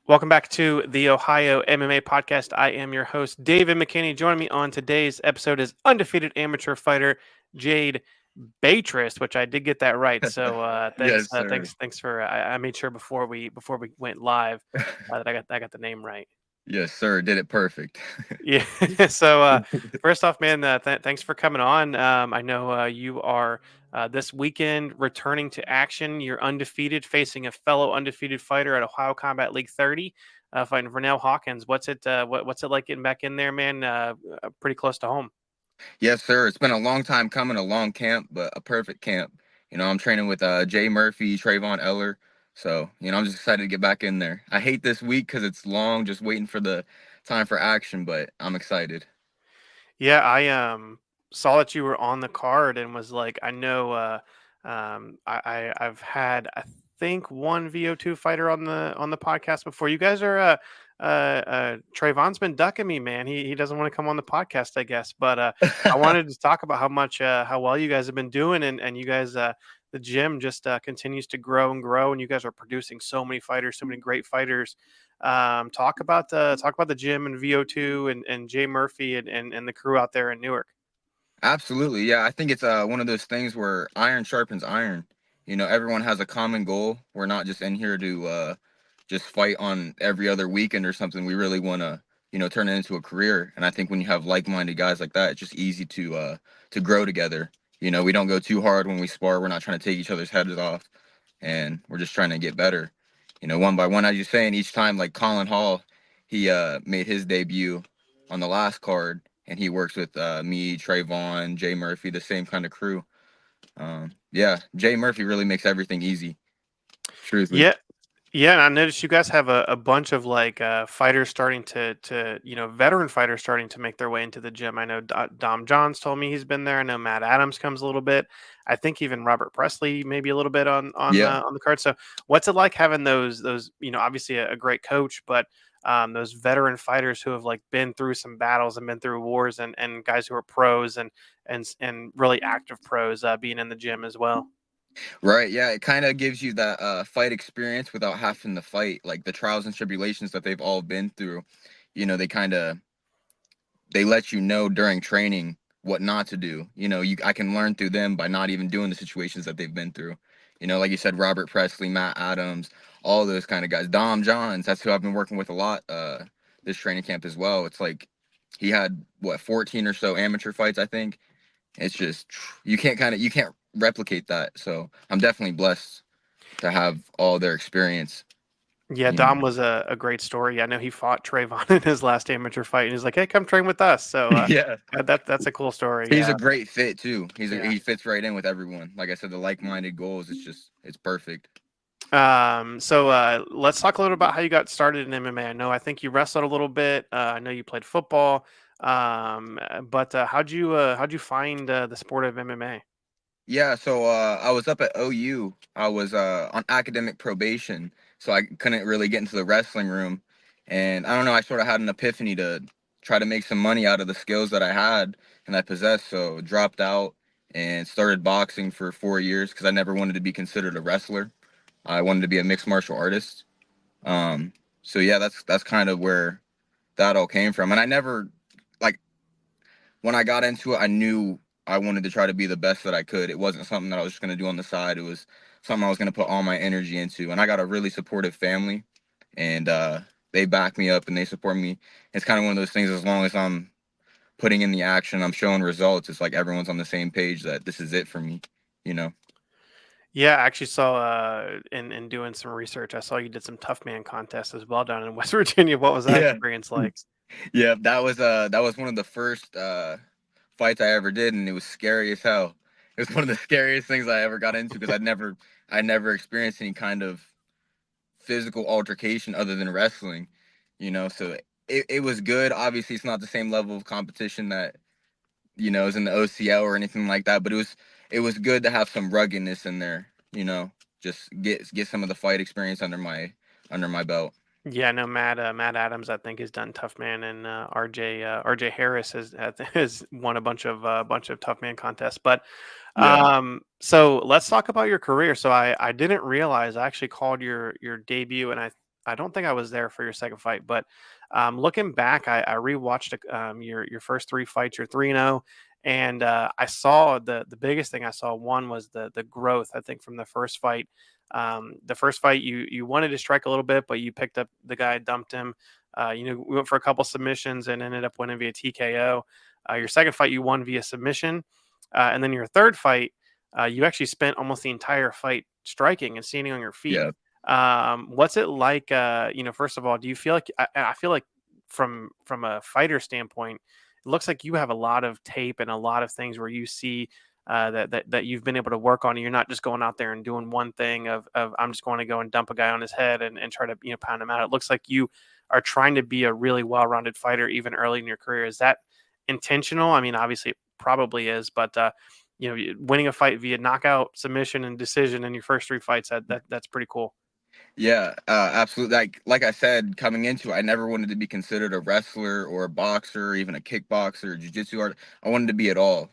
Welcome back to the Ohio MMA podcast. I am your host, David McKinney. Joining me on today's episode is undefeated amateur fighter Jade Batross, which I did get that right. So Yes, sir. thanks for. I made sure before we went live that I got the name right. Yes, sir. Did it perfect. Yeah. So first off, man, thanks for coming on. I know you are this weekend returning to action. You're undefeated, facing a fellow undefeated fighter at Ohio Combat League 30, fighting Vernell Hawkins. What's it like getting back in there, man? Pretty close to home. Yes, sir. It's been a long time coming, a long camp, but a perfect camp. I'm training with Jay Murphy, Trayvon Eller. So, I'm just excited to get back in there. I hate this week because it's long, just waiting for the time for action, but I'm excited. Yeah, I saw that you were on the card and was like, I know I've had I think one VO2 fighter on the podcast before. You guys are Trayvon's been ducking me, man. He doesn't want to come on the podcast, I guess. But I wanted to talk about how well you guys have been doing, and you guys the gym just continues to grow and grow, and you guys are producing so many fighters, so many great fighters. Talk about the gym and VO2 and Jay Murphy and the crew out there in Newark. Absolutely. Yeah, I think it's one of those things where iron sharpens iron. Everyone has a common goal. We're not just in here to just fight on every other weekend or something. We really want to, turn it into a career. And I think when you have like-minded guys like that, it's just easy to grow together. We don't go too hard when we spar. We're not trying to take each other's heads off, and we're just trying to get better. One by one, as you're saying, each time, like Colin Hall, he made his debut on the last card, and he works with me, Trayvon, Jay Murphy, the same kind of crew. Yeah, Jay Murphy really makes everything easy. Truthfully. Yeah, yeah, and I noticed you guys have a bunch of like fighters starting to veteran fighters starting to make their way into the gym. I know Dom Johns told me he's been there. I know Matt Adams comes a little bit. I think even Robert Presley maybe a little bit Yeah. on the card. So what's it like having those obviously a great coach, but those veteran fighters who have like been through some battles and been through wars and guys who are pros and really active pros being in the gym as well. Right. Yeah. It kind of gives you that fight experience without having to fight, like the trials and tribulations that they've all been through. They let you know during training what not to do. I can learn through them by not even doing the situations that they've been through. Like you said, Robert Presley, Matt Adams, all those kind of guys. Dom Johns, that's who I've been working with a lot this training camp as well. It's like he had what 14 or so amateur fights, I think. It's just you can't replicate that. So I'm definitely blessed to have all their experience. Yeah, You know. Dom was a great story. I know he fought Trayvon in his last amateur fight, and he's like, "Hey, come train with us." So Yeah. that's a cool story. He's a great fit too. Yeah. He fits right in with everyone. Like I said, the like-minded goals. It's perfect. So let's talk a little about how you got started in MMA. I think you wrestled a little bit. I know you played football. But how'd you find the sport of MMA? Yeah. So I was up at OU. I was on academic probation, so I couldn't really get into the wrestling room. And I don't know. I sort of had an epiphany to try to make some money out of the skills that I had and I possessed. So dropped out and started boxing for 4 years because I never wanted to be considered a wrestler. I wanted to be a mixed martial artist. Um, so yeah, that's kind of where that all came from. And I never like when I got into it, I knew I wanted to try to be the best that I could. It wasn't something that I was just gonna do on the side. It was something I was gonna put all my energy into. And I got a really supportive family, and they back me up and they support me. It's kind of one of those things. As long as I'm putting in the action, I'm showing results. It's like everyone's on the same page that this is it for me. You know. Yeah, I actually saw in doing some research, I saw you did some tough man contests as well down in West Virginia. What was that Yeah. experience like? Yeah, that was one of the first fights I ever did, and it was scary as hell. It was one of the scariest things I ever got into because I never experienced any kind of physical altercation other than wrestling, So it was good. Obviously, it's not the same level of competition that is in the OCL or anything like that, but it was good to have some ruggedness in there, just get some of the fight experience under my belt. Yeah, I know Matt Adams. I think has done Tough Man, and RJ Harris has won a bunch of Tough Man contests. But Yeah. so let's talk about your career. So I didn't realize I actually called your debut, and I don't think I was there for your second fight, but looking back, I rewatched your first three fights. You're 3-0, and I saw the biggest thing I saw. One was the growth. I think from the first fight. The first fight you wanted to strike a little bit, but you picked up the guy, dumped him. We went for a couple submissions and ended up winning via TKO. Your second fight you won via submission, and then your third fight you actually spent almost the entire fight striking and standing on your feet. Yeah. What's it like? First of all, do you feel like I feel like from a fighter standpoint, it looks like you have a lot of tape and a lot of things where you see that you've been able to work on. You're not just going out there and doing one thing of I'm just going to go and dump a guy on his head and try to pound him out. It looks like you are trying to be a really well-rounded fighter even early in your career. Is that intentional? I mean, obviously it probably is, but winning a fight via knockout, submission, and decision in your first three fights that's pretty cool. Yeah, absolutely. Like I said, coming into it, I never wanted to be considered a wrestler or a boxer or even a kickboxer or jiu-jitsu art. I wanted to be it all,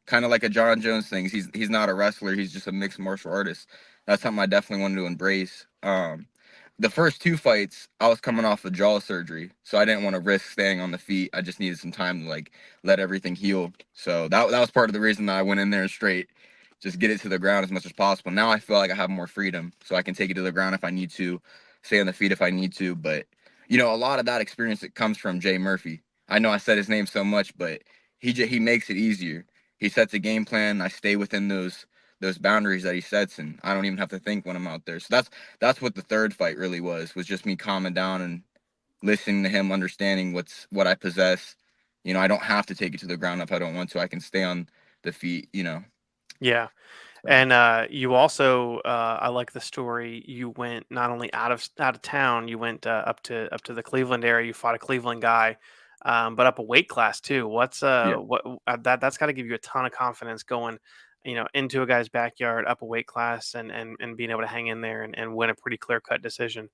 kind of like a John Jones thing. He's not a wrestler, he's just a mixed martial artist. That's something I definitely wanted to embrace. The first two fights, I was coming off of jaw surgery, so I didn't want to risk staying on the feet. I just needed some time to like let everything heal. So that was part of the reason that I went in there straight, just get it to the ground as much as possible. Now I feel like I have more freedom, so I can take it to the ground if I need to, stay on the feet if I need to. But a lot of that experience that comes from Jay Murphy. I know I said his name so much, but he makes it easier. He sets a game plan. I stay within those boundaries that he sets, and I don't even have to think when I'm out there. So that's what the third fight really was just me calming down and listening to him, understanding what I possess. I don't have to take it to the ground if I don't want to. I can stay on the feet. Yeah. So And you also, I like the story. You went not only out of town, you went up to the Cleveland area. You fought a Cleveland guy, but up a weight class too. What's yeah. that's got to give you a ton of confidence going, into a guy's backyard, up a weight class, and being able to hang in there and win a pretty clear cut decision.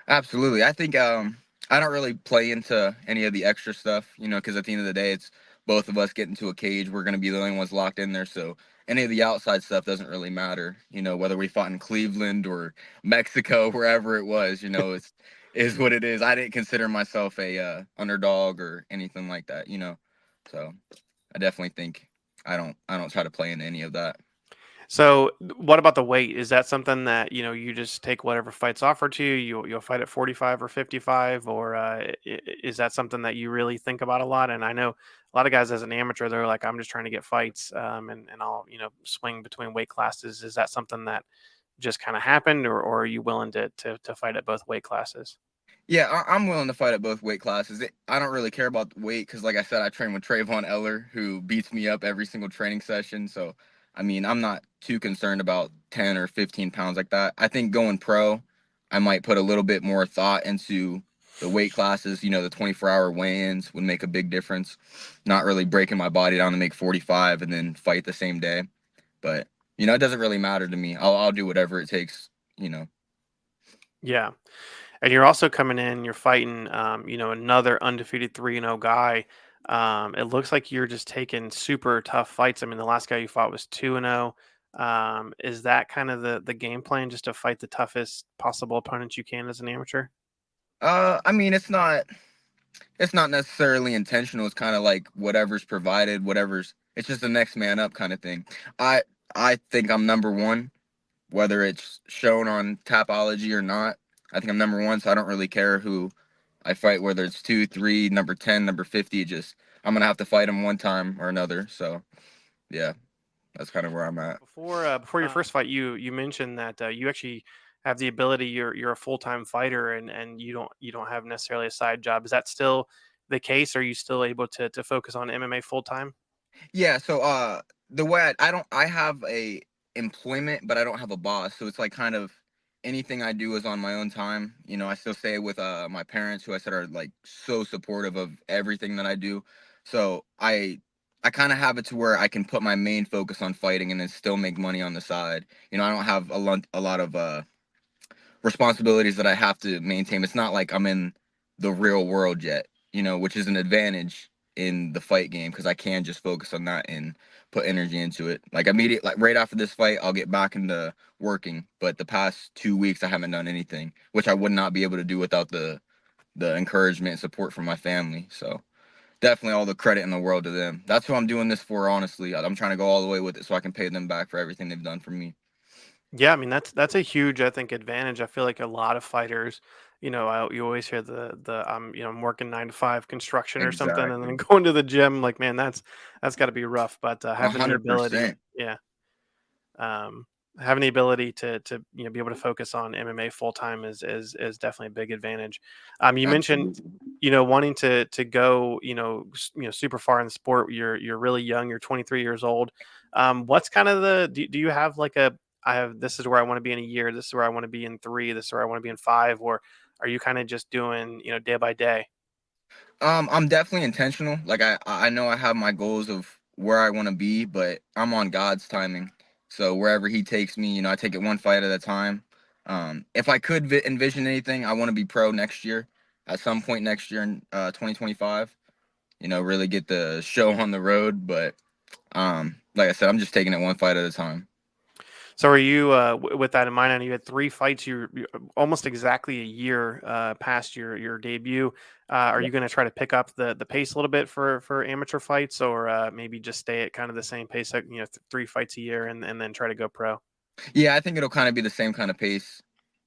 Absolutely. I think I don't really play into any of the extra stuff, because at the end of the day, it's both of us get into a cage. We're going to be the only ones locked in there. So any of the outside stuff doesn't really matter, whether we fought in Cleveland or Mexico, wherever it was, it's is what it is. I didn't consider myself a underdog or anything like that. So I definitely think I don't try to play into any of that. So, what about the weight? Is that something that you just take whatever fights offered to you? You'll fight at 45 or 55, or is that something that you really think about a lot? And I know a lot of guys as an amateur, they're like, I'm just trying to get fights, and I'll swing between weight classes. Is that something that just kind of happened, or are you willing to fight at both weight classes? Yeah, I'm willing to fight at both weight classes. I don't really care about the weight because, like I said, I train with Trayvon Eller, who beats me up every single training session. So, I mean, I'm not too concerned about 10 or 15 pounds like that. I think going pro, I might put a little bit more thought into the weight classes. The 24-hour weigh-ins would make a big difference. Not really breaking my body down to make 45 and then fight the same day. But, it doesn't really matter to me. I'll do whatever it takes. Yeah. And you're also coming in, you're fighting, another undefeated 3-0 guy. It looks like you're just taking super tough fights. I mean, the last guy you fought was 2-0. Is that kind of the game plan, just to fight the toughest possible opponents you can as an amateur? I mean, it's not necessarily intentional. It's kind of like whatever's provided, whatever's. It's just the next man up kind of thing. I I think I'm number one, whether it's shown on Tapology or not. I think I'm number one, so I don't really care who I fight, whether it's two, three, number 10, number 50. Just I'm gonna have to fight him one time or another. So yeah, that's kind of where I'm at. Before your first fight, you mentioned that you actually have the ability. You're a full time fighter, and you don't have necessarily a side job. Is that still the case? Are you still able to focus on MMA full time? Yeah, so the way I have a employment, but I don't have a boss. So it's like kind of anything I do is on my own time. I still stay with my parents, who I said are like so supportive of everything that I do. So I kind of have it to where I can put my main focus on fighting and then still make money on the side. I don't have a lot of responsibilities that I have to maintain. It's not like I'm in the real world yet, which is an advantage in the fight game because I can just focus on that and put energy into it. Like immediate, like right after this fight, I'll get back into working. But the past 2 weeks, I haven't done anything, which I would not be able to do without the encouragement and support from my family. So definitely all the credit in the world to them. That's who I'm doing this for, honestly. I'm trying to go all the way with it so I can pay them back for everything they've done for me. Yeah, I mean that's a huge, I think, advantage. I feel like a lot of fighters, you always hear the I'm working 9 to 5 construction or something, and then Exactly. going to the gym. Like, man, that's got to be rough. But A having the hundred ability, percent. yeah, having the ability to be able to focus on MMA full time is definitely a big advantage. You mentioned Absolutely. wanting to go super far in the sport. You're really young. You're 23 years old. What's kind of do you have like a I have this is where I want to be in a year. This is where I want to be in 3. This is where I want to be in 5. Or are you kind of just doing day by day? I'm definitely intentional. Like I know I have my goals of where I want to be, but I'm on God's timing. So wherever He takes me, I take it one fight at a time. If I could envision anything, I want to be pro next year, at some point next year in 2025. Really get the show on the road. But like I said, I'm just taking it one fight at a time. So are you with that in mind? I know you had 3 fights. You're almost exactly a year past your debut. Are you going to try to pick up the pace a little bit for amateur fights, or maybe just stay at kind of the same pace, like 3 fights a year, and then try to go pro? Yeah, I think it'll kind of be the same kind of pace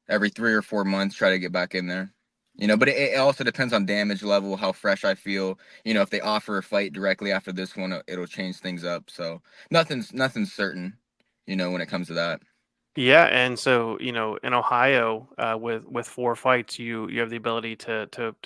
every 3 or 4 months. Try to get back in there. But it also depends on damage level, how fresh I feel. If they offer a fight directly after this one, it'll change things up. So nothing's certain. When it comes to that. Yeah, and so in Ohio, with 4 fights, you have the ability to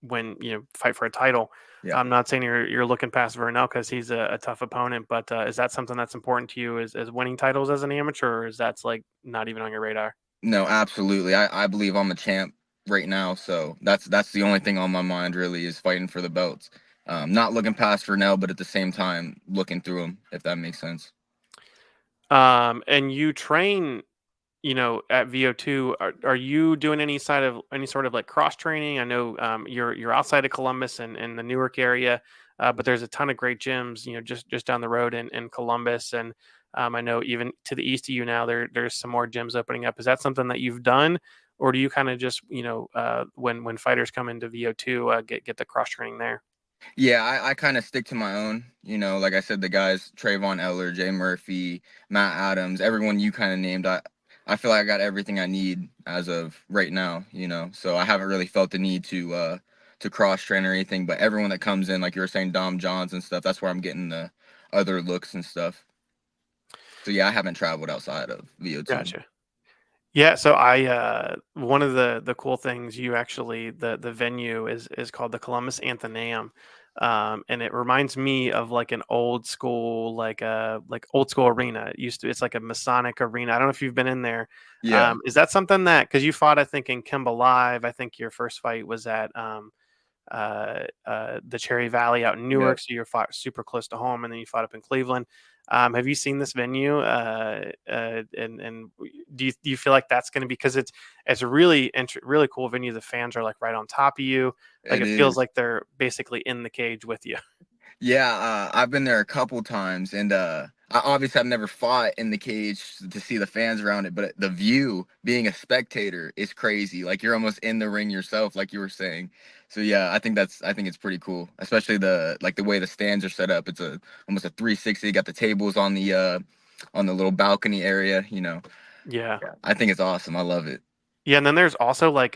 win, fight for a title. Yeah. I'm not saying you're looking past Vernell because he's a tough opponent, but is that something that's important to you, as winning titles as an amateur, or is that's like not even on your radar? No, absolutely. I believe I'm a champ right now. So that's the only thing on my mind really is fighting for the belts. Not looking past Vernell, but at the same time looking through him, if that makes sense. And you train, at VO2. Are you doing any sort of like cross training? I know you're outside of Columbus and the Newark area, but there's a ton of great gyms, just down the road in Columbus, and I know even to the east of you now there's some more gyms opening up. Is that something that you've done, or do you kind of just when fighters come into VO2 get the cross training there? Yeah, I kind of stick to my own. Like I said, the guys Trayvon Eller, Jay Murphy, Matt Adams, everyone you kind of named. I feel like I got everything I need as of right now. So I haven't really felt the need to cross train or anything. But everyone that comes in, like you were saying, Dom Johns and stuff, that's where I'm getting the other looks and stuff. So yeah, I haven't traveled outside of VO2. Gotcha. Yeah, so I one of the cool things, you actually the venue is called the Columbus Athenaeum, and it reminds me of like an old school like old school arena. It's like a Masonic arena. I don't know if you've been in there. Yeah, Is that something that, because you fought, I think, in Kimba Live. I think your first fight was at the Cherry Valley out in yeah, Newark, so you're fought super close to home, and then you fought up in Cleveland. Have you seen this venue? And do you feel like that's going to be, because it's a really cool venue. The fans are like right on top of you. Like, it it feels is. like they're basically in the cage with you. Yeah, I've been there a couple times, and obviously I've never fought in the cage to see the fans around it, but the view, being a spectator, is crazy. Like you're almost in the ring yourself, like you were saying. So yeah, I think it's pretty cool, especially the way the stands are set up. It's almost a 360. You got the tables on the little balcony area. Yeah. Yeah, I think it's awesome. I love it. Yeah, and then there's also like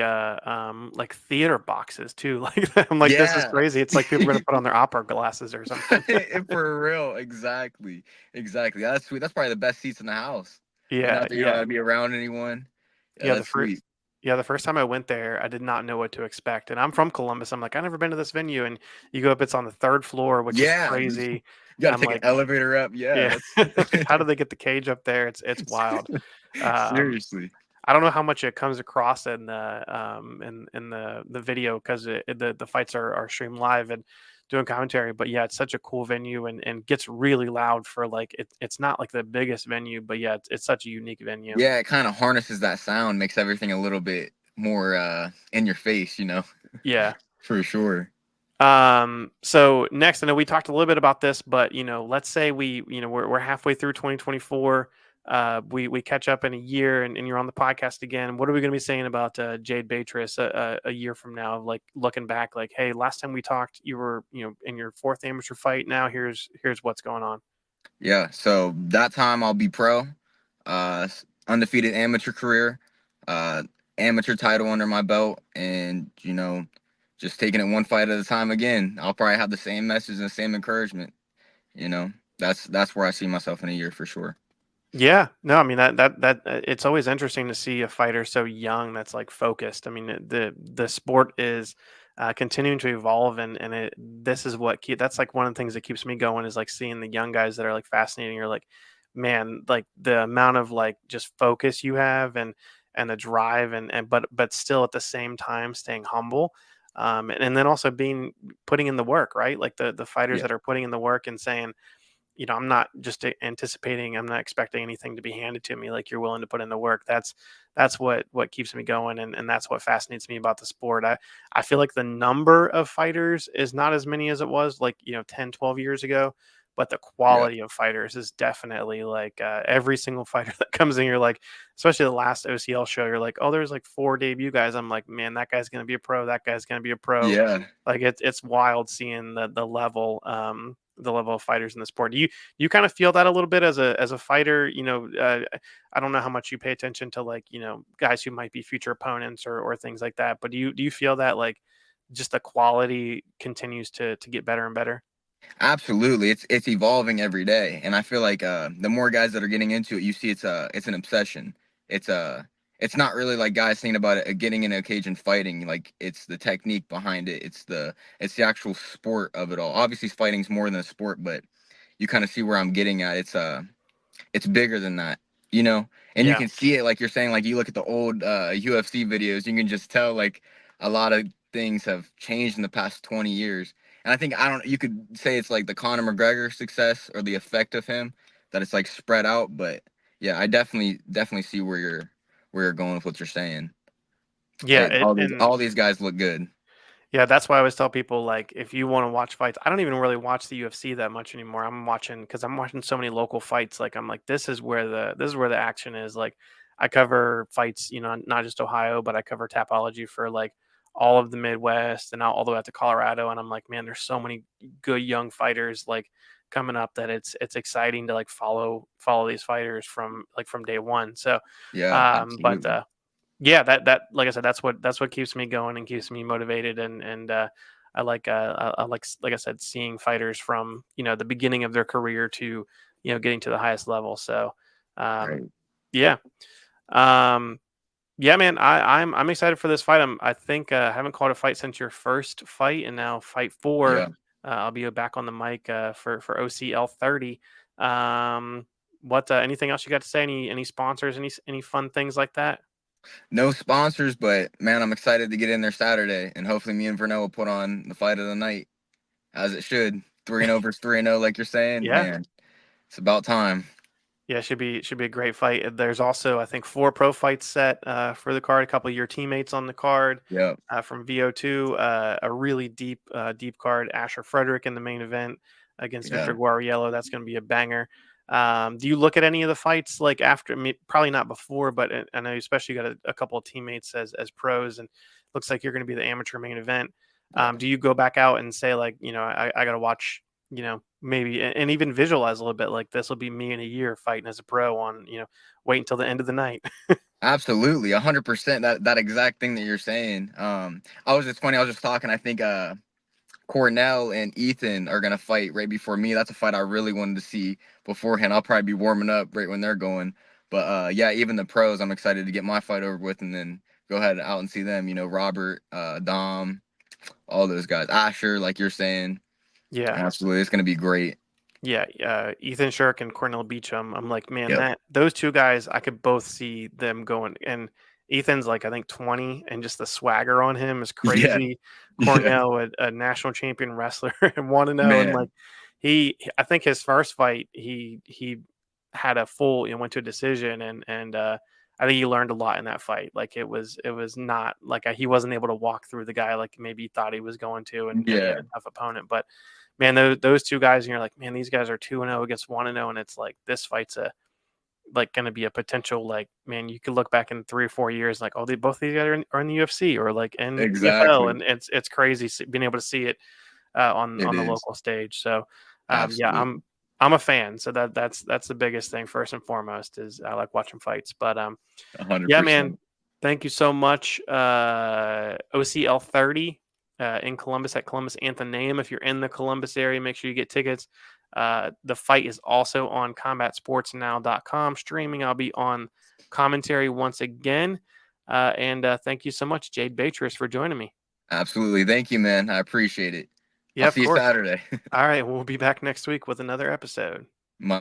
theater boxes too. Like, I'm like, this is Yeah. crazy. It's like people are gonna put on their opera glasses or something. For real, exactly, exactly. That's sweet. That's probably the best seats in the house. Yeah, You don't have yeah. to be around anyone. Yeah, Yeah, the that's first sweet. yeah, the first time I went there, I did not know what to expect, and I'm from Columbus. I'm like, "I've never been to this venue," and you go up, it's on the 3rd floor, which is Yeah, you crazy. got to I'm take an like, elevator up. Yeah, yeah, that's like, how do they get the cage up there? It's wild. Um, seriously. I don't know how much it comes across in the video, because the fights are streamed live and doing commentary, but yeah, it's such a cool venue, and gets really loud for, like, it's not like the biggest venue, but yeah, it's such a unique venue. Yeah, it kind of harnesses that sound, makes everything a little bit more in your face. Yeah. For sure. So next, I know we talked a little bit about this, but let's say we're halfway through 2024. We catch up in a year, and you're on the podcast again. What are we going to be saying about Jade Batross a year from now? Like looking back, like, hey, last time we talked, you were in your fourth amateur fight. Now here's what's going on. Yeah, so that time I'll be pro, undefeated amateur career, uh, amateur title under my belt, and just taking it one fight at a time again. I'll probably have the same message and the same encouragement. You know, that's where I see myself in a year for sure. Yeah, no, I mean that it's always interesting to see a fighter so young that's like focused. I mean the sport is continuing to evolve, and this is that's like one of the things that keeps me going is like seeing the young guys that are like fascinating. You're like, man, like the amount of like just focus you have and the drive and but still at the same time staying humble. And then also putting in the work, right? Like the fighters Yeah, that are putting in the work and saying, I'm not just anticipating, I'm not expecting anything to be handed to me. Like you're willing to put in the work. That's what keeps me going. And that's what fascinates me about the sport. I feel like the number of fighters is not as many as it was like, 10, 12 years ago, but the yeah, quality of fighters is definitely like every single fighter that comes in, you're like, especially the last OCL show, you're like, oh, there's like 4 debut guys. I'm like, man, that guy's going to be a pro. That guy's going to be a pro. yeah. Like it's wild seeing the level of fighters in the sport. Do you kind of feel that a little bit as a fighter? I don't know how much you pay attention to like guys who might be future opponents or things like that. But do you feel that like just the quality continues to get better and better? Absolutely, it's evolving every day, and I feel like the more guys that are getting into it, you see it's an obsession. It's not really like guys thinking about it, getting in a cage and fighting. Like it's the technique behind it. It's the actual sport of it all. Obviously, fighting's more than a sport, but you kind of see where I'm getting at. It's bigger than that, you know? And you Yeah, can see it like you're saying, like you look at the old UFC videos, you can just tell like a lot of things have changed in the past 20 years. And I think I don't you could say it's like the Conor McGregor success or the effect of him that it's like spread out, but yeah, I definitely see where you're going with what you're saying. yeah, it All these and all these guys look good. yeah, that's why I always tell people like if you want to watch fights, I don't even really watch the UFC that much anymore. I'm watching so many local fights. Like I'm like this is where the action is. Like I cover fights, not just Ohio, but I cover Tapology for like all of the Midwest and all the way out to Colorado. And I'm like, man, there's so many good young fighters like coming up that it's exciting to like follow these fighters from day one. So, Yeah, but absolutely. yeah, that like I said, that's what keeps me going and keeps me motivated, and I like I said, seeing fighters from the beginning of their career to getting to the highest level. So, um, Right. yeah, um, yeah, man, I'm excited for this fight. I think I haven't called a fight since your first fight, and now fight four. Yeah. I'll be back on the mic for OCL 30. What anything else you got to say? Any sponsors? Any fun things like that? No sponsors, but man, I'm excited to get in there Saturday, and hopefully me and Vernell will put on the fight of the night as it should. 3-0 versus 3-0, like you're saying, Yeah. man. It's about time. Yeah, should be a great fight. There's also, I think, 4 pro fights set for the card. A couple of your teammates on the card Yep. from VO2. A really deep card. Asher Frederick in the main event against Victor Yeah. Guariello. That's going to be a banger. Do you look at any of the fights like after? Probably not before, but I know you especially got a couple of teammates as pros, and looks like you're going to be the amateur main event. Yeah. Do you go back out and say like, I got to watch maybe and even visualize a little bit like this will be me in a year fighting as a pro on, wait until the end of the night. Absolutely. 100%. That exact thing that you're saying. It's funny. I was just talking. I think Cornell and Ethan are gonna fight right before me. That's a fight I really wanted to see beforehand. I'll probably be warming up right when they're going. But yeah, even the pros, I'm excited to get my fight over with and then go ahead out and see them. Robert, Dom, all those guys. Asher, like you're saying. Yeah. Absolutely. It's gonna be great. Yeah, Ethan Shirk and Cornell Beecham. I'm like, man, Yep. that those two guys, I could both see them going. And Ethan's like, I think 20, and just the swagger on him is Yeah. crazy. Yeah. Cornell, a national champion wrestler, and want to know. And like, Man. I think his first fight, he had a full, went to a decision, and I think he learned a lot in that fight. Like it was not like he wasn't able to walk through the guy like maybe he thought he was going to, and he had Yeah, a tough opponent. But man, those two guys, and you're like, man, these guys are 2-0 against 1-0, and it's like this fight's like going to be a potential, like, man, you could look back in 3 or 4 years like, oh, both these guys are in the UFC or like in PFL, exactly. and it's crazy being able to see it It on the is. local stage. So yeah, Absolutely. I'm a fan. So that's the biggest thing first and foremost is I like watching fights. But yeah, man, 100%. thank you so much. OCL 30 in Columbus at Columbus Athenaeum. If you're in the Columbus area, make sure you get tickets. The fight is also on combatsportsnow.com streaming. I'll be on commentary once again. And thank you so much, Jade Batross, for joining me. Absolutely. Thank you, man. I appreciate it. Yeah, I'll of see you course. Saturday. All right. We'll be back next week with another episode.